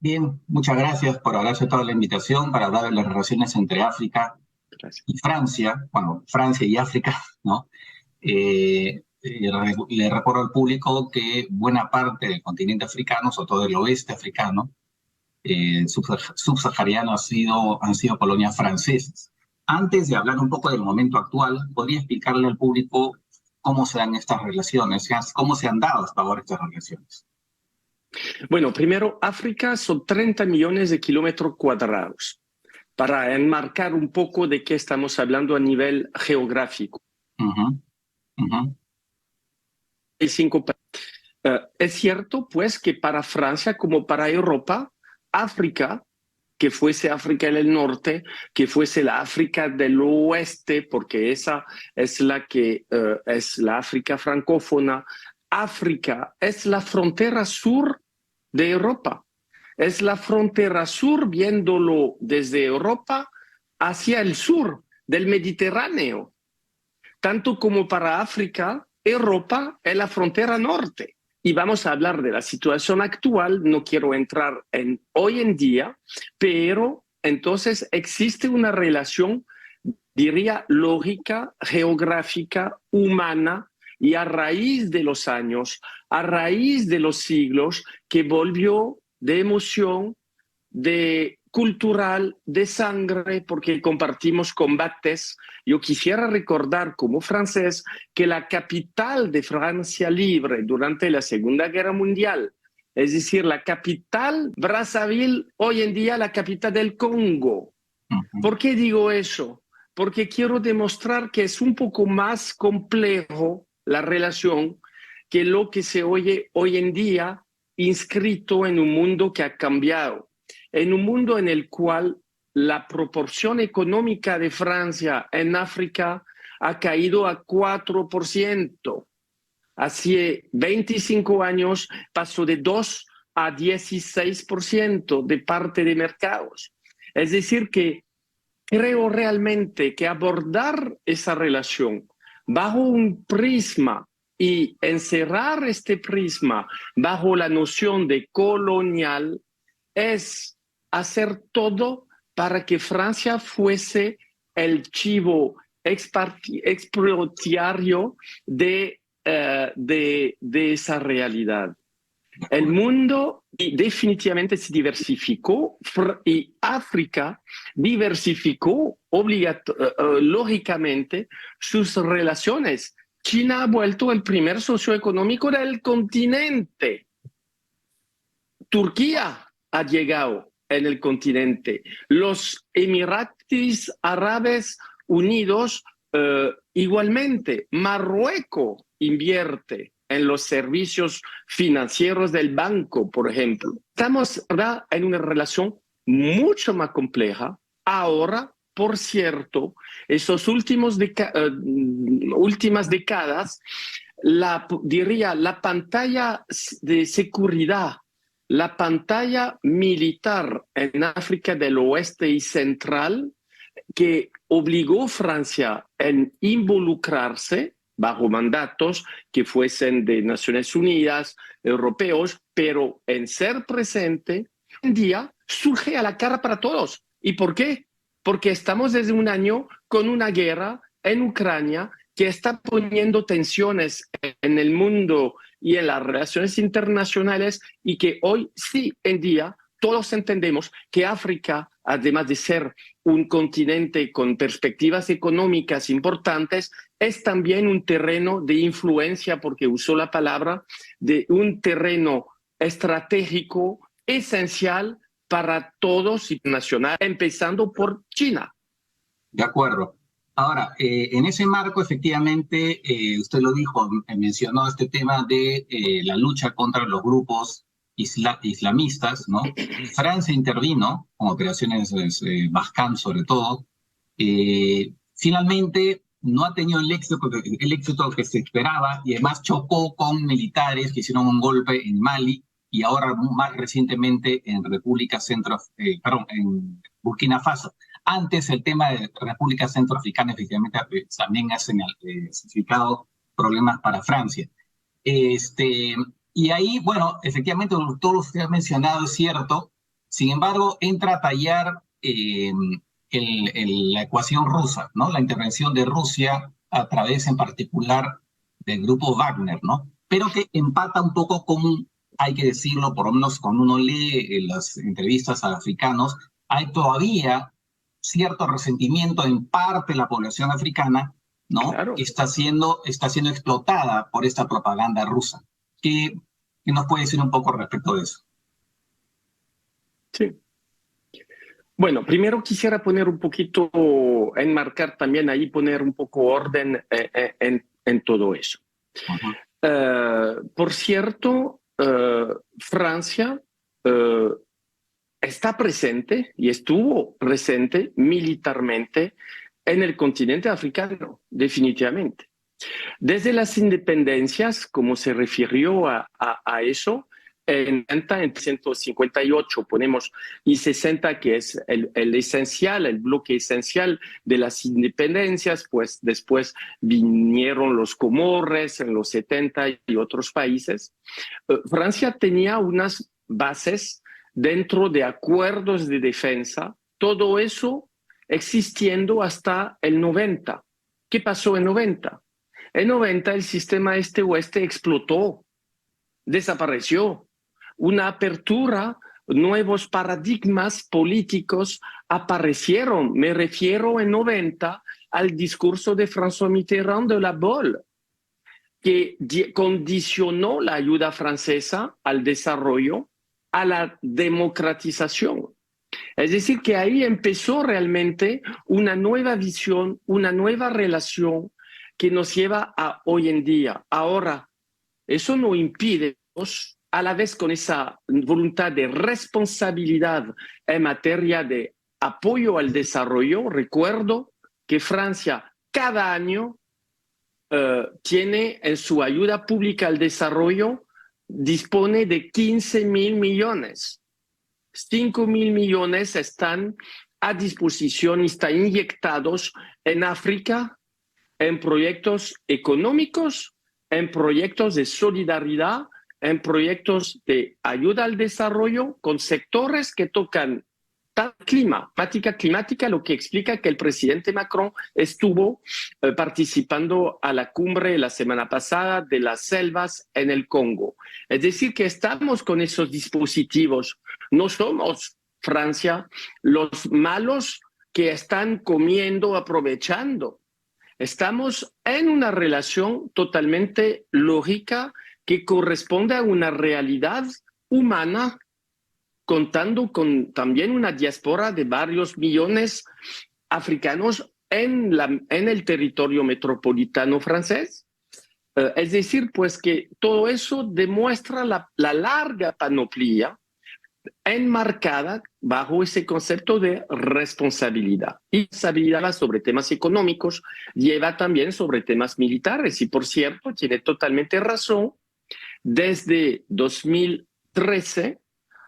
Bien, muchas gracias por haber aceptado la invitación para hablar de las relaciones entre África Gracias. y Francia, bueno, Francia y África, ¿no? Le recuerdo al público que buena parte del continente africano, sobre todo del oeste africano, subsahariano, han sido colonias francesas. Antes de hablar un poco del momento actual, podría explicarle al público cómo se dan estas relaciones, cómo se han dado hasta ahora estas relaciones. Bueno, primero, África son 30 millones de kilómetros cuadrados, para enmarcar un poco de qué estamos hablando a nivel geográfico. Es cierto, pues, que para Francia como para Europa, África, que fuese África del Norte, que fuese la África del Oeste, porque esa es la que es la África francófona, África es la frontera sur de Europa. Es la frontera sur, viéndolo desde Europa hacia el sur del Mediterráneo. Tanto como para África, Europa es la frontera norte. Y vamos a hablar de la situación actual, no quiero entrar en hoy en día, pero entonces existe una relación, diría, lógica, geográfica, humana, y a raíz de los años, a raíz de los siglos, que volvió de emoción, de cultural, de sangre, porque compartimos combates. Yo quisiera recordar como francés que la capital de Francia libre durante la Segunda Guerra Mundial, es decir, la capital, Brazzaville, hoy en día la capital del Congo. ¿Por qué digo eso? Porque quiero demostrar que es un poco más complejo la relación que lo que se oye hoy en día, inscrito en un mundo que ha cambiado, en un mundo en el cual la proporción económica de Francia en África ha caído a 4%. Hace 25 años pasó de 2 a 16% de parte de mercados. Es decir, que creo realmente que abordar esa relación bajo un prisma y encerrar este prisma bajo la noción de colonial es hacer todo para que Francia fuese el chivo expiatorio de esa realidad. El mundo definitivamente se diversificó y África diversificó lógicamente sus relaciones. China ha vuelto el primer socio económico del continente. Turquía ha llegado en el continente. Los Emiratos Árabes Unidos igualmente. Marruecos invierte en los servicios financieros del banco, por ejemplo. Estamos ahora en una relación mucho más compleja. Ahora, por cierto, esas últimas décadas, diría, la pantalla de seguridad, la pantalla militar en África del Oeste y Central, que obligó a Francia a involucrarse bajo mandatos que fuesen de Naciones Unidas, europeos, pero en ser presente, hoy en día surge a la cara para todos. ¿Y por qué? Porque estamos desde un año con una guerra en Ucrania que está poniendo tensiones en el mundo y en las relaciones internacionales, y que hoy sí en día todos entendemos que África, además de ser un continente con perspectivas económicas importantes, es también un terreno de influencia, porque usó la palabra, de un terreno estratégico esencial para todos y nacional, empezando por China. De acuerdo. Ahora, en ese marco, efectivamente, usted lo dijo, mencionó este tema de la lucha contra los grupos islamistas, ¿no? Francia intervino con operaciones Barkhane sobre todo. Finalmente, no ha tenido el éxito que se esperaba, y además chocó con militares que hicieron un golpe en Mali y ahora más recientemente en en Burkina Faso. Antes, el tema de República Centroafricana efectivamente también ha significado problemas para Francia. Y ahí, bueno, efectivamente, todo lo que usted ha mencionado es cierto. Sin embargo, entra a tallar la ecuación rusa, ¿no? La intervención de Rusia a través en particular del grupo Wagner, ¿no? Pero que empata un poco con, hay que decirlo, por lo menos cuando uno lee las entrevistas a africanos, hay todavía cierto resentimiento en parte de la población africana, ¿no? Claro. Que está siendo explotada por esta propaganda rusa. ¿Qué nos puede decir un poco respecto de eso? Sí. Bueno, primero quisiera poner un poquito, enmarcar también ahí, poner un poco orden en todo eso. Por cierto, Francia está presente y estuvo presente militarmente en el continente africano, definitivamente. Desde las independencias, como se refirió a eso, en 1958 ponemos, y 60, que es el esencial, el bloque esencial de las independencias, pues después vinieron los Comores en los 70 y otros países. Francia tenía unas bases dentro de acuerdos de defensa, todo eso existiendo hasta el 90. ¿Qué pasó en 90? En 90 el sistema este-oeste explotó, desapareció. Una apertura, nuevos paradigmas políticos aparecieron. Me refiero en 90 al discurso de François Mitterrand de la Bolle, que condicionó la ayuda francesa al desarrollo, a la democratización. Es decir, que ahí empezó realmente una nueva visión, una nueva relación que nos lleva a hoy en día. Ahora, eso no impide, a la vez con esa voluntad de responsabilidad en materia de apoyo al desarrollo, recuerdo que Francia cada año tiene en su ayuda pública al desarrollo, dispone de 15.000 millones. 5.000 millones están a disposición y están inyectados en África, en proyectos económicos, en proyectos de solidaridad, en proyectos de ayuda al desarrollo con sectores que tocan climática, lo que explica que el presidente Macron estuvo participando a la cumbre la semana pasada de las selvas en el Congo. Es decir, que estamos con esos dispositivos. No somos, Francia, los malos que están comiendo, aprovechando. Estamos en una relación totalmente lógica que corresponde a una realidad humana, contando con también una diáspora de varios millones africanos en el territorio metropolitano francés. Es decir, pues que todo eso demuestra la larga panoplia enmarcada bajo ese concepto de responsabilidad. Y responsabilidad sobre temas económicos lleva también sobre temas militares. Y por cierto, tiene totalmente razón, desde 2013,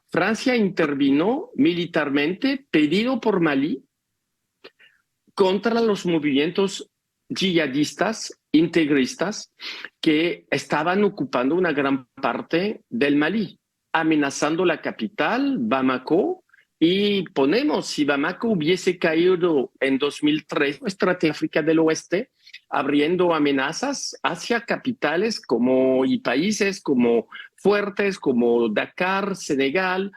Francia intervino militarmente, pedido por Mali, contra los movimientos yihadistas, integristas, que estaban ocupando una gran parte del Malí, amenazando la capital, Bamako, y ponemos, si Bamako hubiese caído en 2003, nuestra África del Oeste, abriendo amenazas hacia capitales y países como fuertes, como Dakar, Senegal,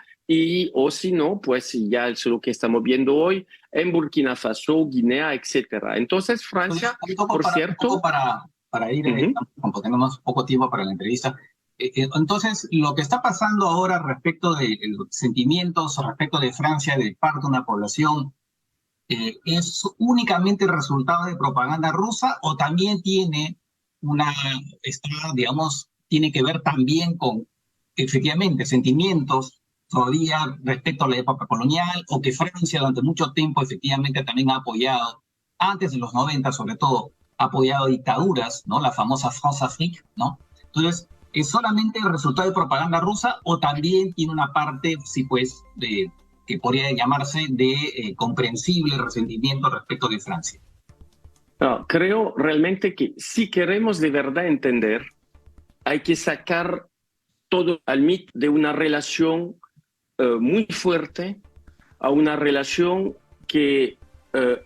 o si no, pues ya es lo que estamos viendo hoy en Burkina Faso, Guinea, etcétera. Entonces, Francia, por cierto... Para ir, como tenemos poco tiempo para la entrevista, entonces, lo que está pasando ahora respecto de los sentimientos, respecto de Francia, de parte de una población, ¿es únicamente resultado de propaganda rusa o también tiene que ver también con, efectivamente, sentimientos todavía respecto a la época colonial, o que Francia durante mucho tiempo efectivamente también ha apoyado, antes de los 90 sobre todo, ha apoyado dictaduras, ¿no? La famosa France-Afrique, ¿no? Entonces, ¿es solamente el resultado de propaganda rusa o también tiene una parte, sí, pues, que podría llamarse de comprensible resentimiento respecto de Francia? No, creo realmente que si queremos de verdad entender, hay que sacar todo al mito de una relación muy fuerte a una relación que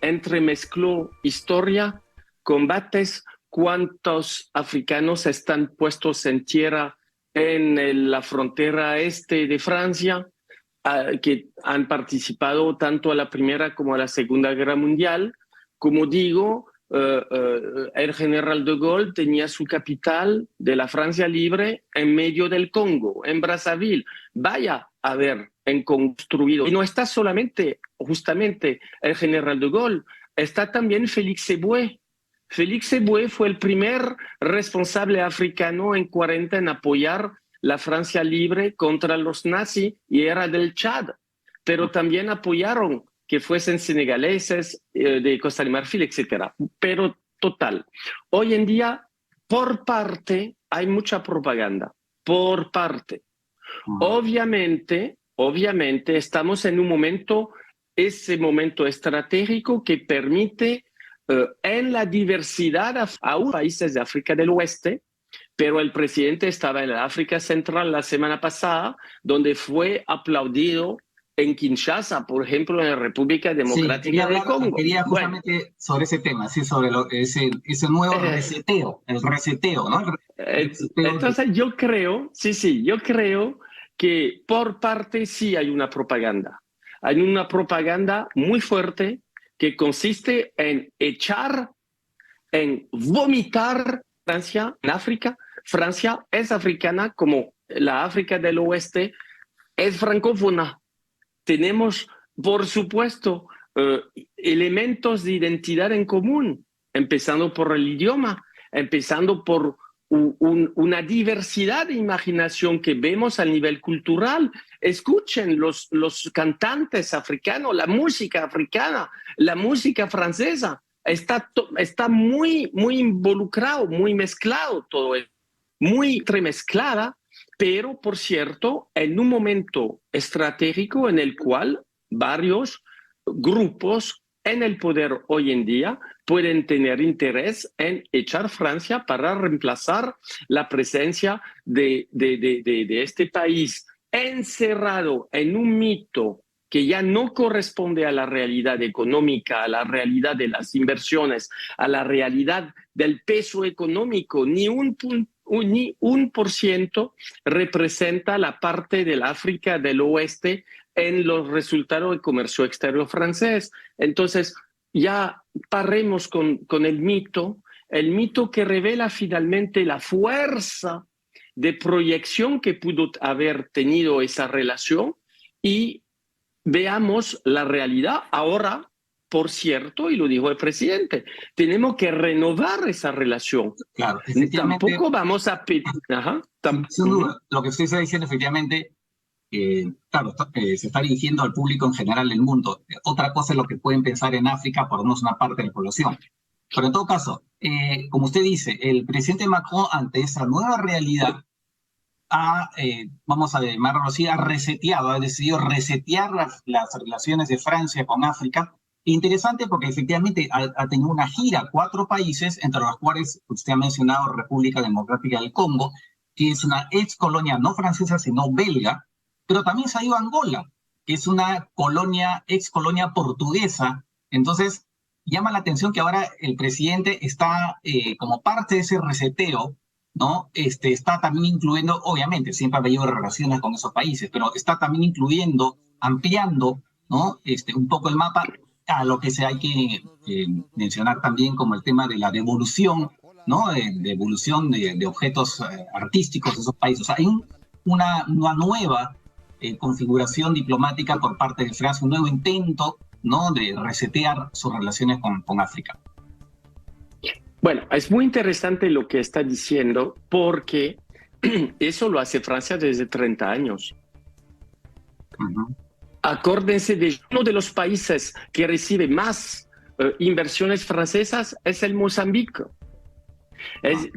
entremezcló historia, combates, cuántos africanos están puestos en tierra en la frontera este de Francia, que han participado tanto a la Primera como a la Segunda Guerra Mundial. Como digo, el general de Gaulle tenía su capital de la Francia libre en medio del Congo, en Brazzaville. Vaya a ver, en construido. Y no está solamente, justamente, el general de Gaulle, está también Félix Éboué. Félix Éboué fue el primer responsable africano en 40 en apoyar la Francia libre contra los nazis y era del Chad. Pero también apoyaron que fuesen senegaleses, de Costa de Marfil, etcétera. Pero total, hoy en día, por parte, hay mucha propaganda, por parte. Obviamente, estamos en un momento, ese momento estratégico que permite en la diversidad a países de África del Oeste, pero el presidente estaba en la África Central la semana pasada, donde fue aplaudido en Kinshasa, por ejemplo, en la República Democrática del Congo. Quería justamente sobre ese tema, sí, sobre ese nuevo reseteo, el reseteo, ¿no? Entonces yo creo, yo creo que por parte sí hay una propaganda. Hay una propaganda muy fuerte que consiste en echar, en vomitar Francia en África. Francia es africana como la África del Oeste es francófona. Tenemos, por supuesto, elementos de identidad en común, empezando por el idioma, empezando por una diversidad de imaginación que vemos a nivel cultural. Escuchen los cantantes africanos, la música africana, la música francesa. Está muy, muy involucrado, muy mezclado todo eso, muy entremezclada, pero por cierto, en un momento estratégico en el cual varios grupos en el poder hoy en día pueden tener interés en echar Francia para reemplazar la presencia de este país encerrado en un mito que ya no corresponde a la realidad económica, a la realidad de las inversiones, a la realidad del peso económico, ni un 1% representa la parte del África del Oeste en los resultados del comercio exterior francés. Entonces, ya paremos con el mito que revela finalmente la fuerza de proyección que pudo haber tenido esa relación y veamos la realidad ahora. Por cierto, y lo dijo el presidente, tenemos que renovar esa relación. Claro, tampoco vamos a pedir. Sin duda, lo que usted está diciendo, efectivamente, claro, se está dirigiendo al público en general del mundo. Otra cosa es lo que pueden pensar en África, por lo menos una parte de la población. Pero en todo caso, como usted dice, el presidente Macron, ante esa nueva realidad, vamos a llamarlo así, ha decidido resetear las relaciones de Francia con África. Interesante porque efectivamente ha tenido una gira a 4 países, entre los cuales usted ha mencionado República Democrática del Congo, que es una ex colonia no francesa, sino belga, pero también se ha ido a Angola, que es una ex colonia portuguesa. Entonces, llama la atención que ahora el presidente está, como parte de ese reseteo, ¿no? Está también incluyendo, obviamente, siempre ha habido relaciones con esos países, pero está también incluyendo, ampliando, ¿no? Un poco el mapa a lo que hay que mencionar también como el tema de la devolución, ¿no? Devolución de objetos artísticos de esos países. O sea, hay una nueva configuración diplomática por parte de Francia, un nuevo intento, ¿no? De resetear sus relaciones con África. Bueno, es muy interesante lo que está diciendo porque eso lo hace Francia desde 30 años. Uh-huh. Acuérdense de uno de los países que recibe más inversiones francesas es el Mozambique.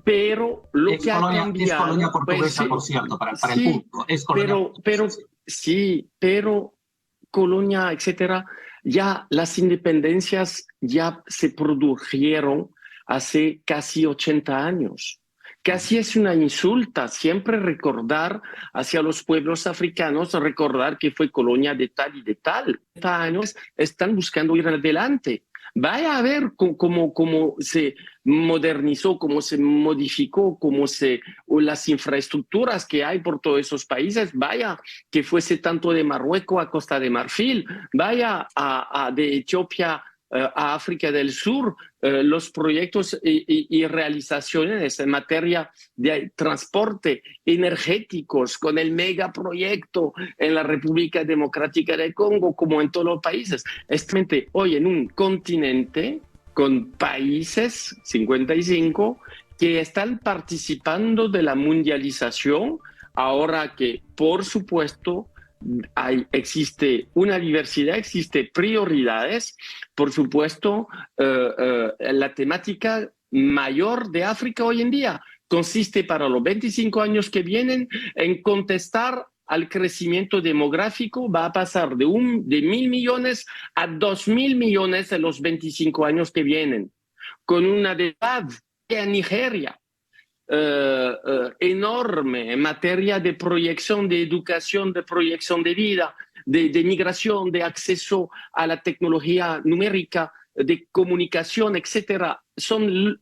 Pero lo que ha cambiado... Es colonia portuguesa, por cierto, para el punto. Es colonia pero colonia, etcétera, ya las independencias ya se produjeron hace casi 80 años. Casi es una insulta siempre recordar hacia los pueblos africanos, recordar que fue colonia de tal y de tal. 30 años están buscando ir adelante. Vaya a ver cómo se modernizó, cómo se modificó, o las infraestructuras que hay por todos esos países. Vaya que fuese tanto de Marruecos a Costa de Marfil, vaya de Etiopía a África del Sur, los proyectos y realizaciones en materia de transporte energéticos con el megaproyecto en la República Democrática del Congo, como en todos los países. Este, hoy en un continente con países, 55, que están participando de la mundialización, ahora que, por supuesto, existe una diversidad, existe prioridades. Por supuesto, la temática mayor de África hoy en día consiste para los 25 años que vienen en contestar al crecimiento demográfico. Va a pasar de 1.000 millones a 2.000 millones en los 25 años que vienen, con una edad en Nigeria enorme en materia de proyección de educación, de proyección de vida, de migración, de acceso a la tecnología numérica, de comunicación, etcétera.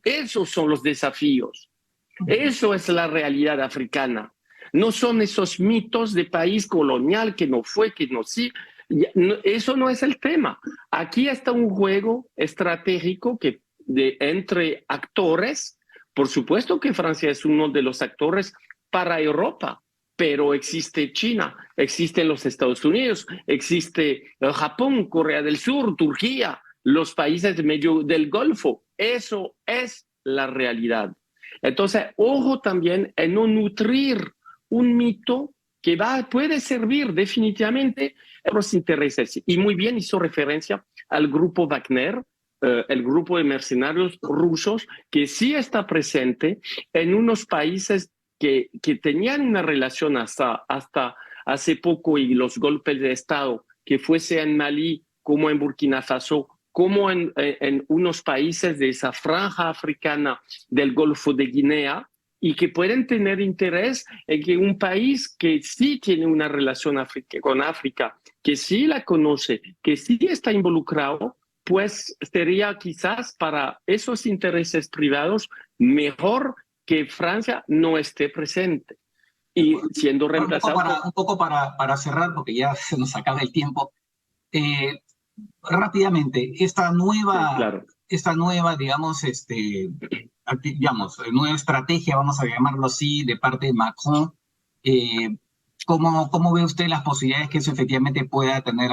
Esos son los desafíos. Eso es la realidad africana. No son esos mitos de país colonial que no fue, que no sí. Eso no es el tema. Aquí está un juego estratégico entre actores. Por supuesto que Francia es uno de los actores para Europa, pero existe China, existen los Estados Unidos, existe Japón, Corea del Sur, Turquía, los países de medio del Golfo. Eso es la realidad. Entonces, ojo también en no nutrir un mito que puede servir definitivamente a los intereses. Y muy bien hizo referencia al grupo Wagner, el grupo de mercenarios rusos, que sí está presente en unos países que tenían una relación hasta hace poco, y los golpes de Estado, que fuese en Malí como en Burkina Faso, como en unos países de esa franja africana del Golfo de Guinea, y que pueden tener interés en que un país que sí tiene una relación con África, que sí la conoce, que sí está involucrado, pues sería quizás para esos intereses privados mejor que Francia no esté presente y siendo reemplazado. Un poco para cerrar, porque ya se nos acaba el tiempo. Rápidamente, Claro. esta nueva, digamos, nueva estrategia, vamos a llamarlo así, de parte de Macron, ¿cómo ve usted las posibilidades que eso efectivamente pueda tener,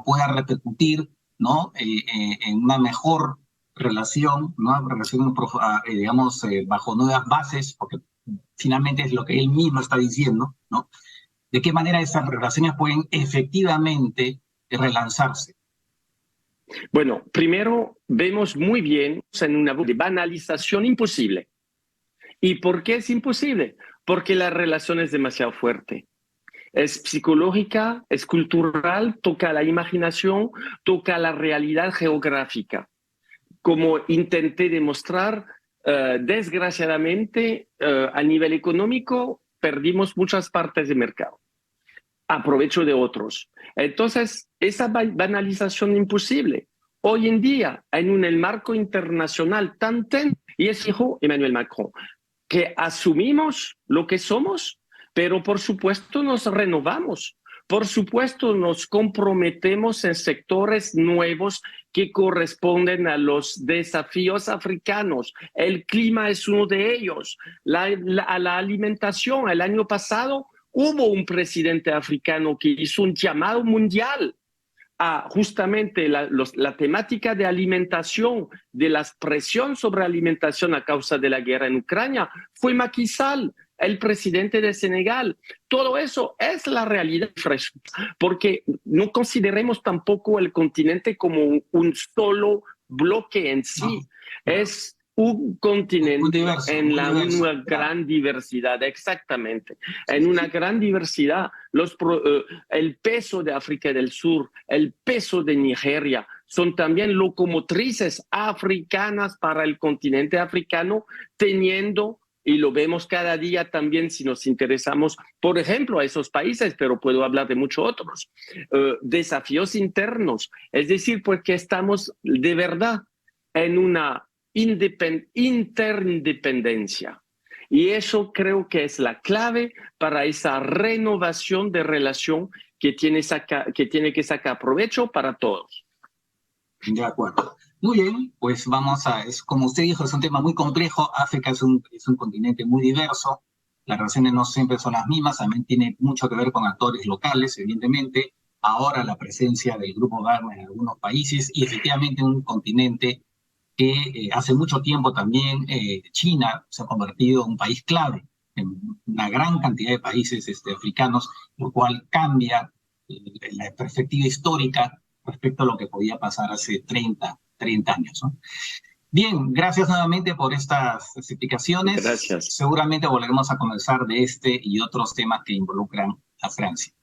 pueda repercutir, ¿no? En una mejor relación, ¿no? Bajo nuevas bases, porque finalmente es lo que él mismo está diciendo, ¿no? ¿De qué manera esas relaciones pueden efectivamente relanzarse? Bueno, primero vemos muy bien en una banalización imposible. ¿Y por qué es imposible? Porque la relación es demasiado fuerte. Es psicológica, es cultural, toca la imaginación, toca la realidad geográfica. Como intenté demostrar, desgraciadamente, a nivel económico, perdimos muchas partes de mercado a provecho de otros. Entonces, esa banalización imposible. Hoy en día, en el marco internacional tan tenso, y es dijo Emmanuel Macron, que asumimos lo que somos, pero por supuesto nos renovamos. Por supuesto nos comprometemos en sectores nuevos que corresponden a los desafíos africanos. El clima es uno de ellos. La alimentación, el año pasado hubo un presidente africano que hizo un llamado mundial a justamente la temática de alimentación, de la presión sobre alimentación a causa de la guerra en Ucrania. Fue Macky Sall, el presidente de Senegal. Todo eso es la realidad, porque no consideremos tampoco el continente como un solo bloque en sí. No. Es un continente una gran diversidad, exactamente. En una gran diversidad, el peso de África del Sur, el peso de Nigeria, son también locomotrices africanas para el continente africano, teniendo y lo vemos cada día también si nos interesamos, por ejemplo, a esos países, pero puedo hablar de muchos otros. Desafíos internos, es decir, porque estamos de verdad en una interindependencia. Y eso creo que es la clave para esa renovación de relación que tiene que sacar provecho para todos. De acuerdo. Muy bien, pues como usted dijo, es un tema muy complejo. África es un continente muy diverso. Las relaciones no siempre son las mismas, también tiene mucho que ver con actores locales, evidentemente. Ahora la presencia del Grupo Wagner en algunos países y efectivamente un continente que hace mucho tiempo también China se ha convertido en un país clave en una gran cantidad de países africanos, lo cual cambia la perspectiva histórica respecto a lo que podía pasar hace 30 años, ¿no? Bien, gracias nuevamente por estas explicaciones. Gracias. Seguramente volveremos a conversar de este y otros temas que involucran a Francia.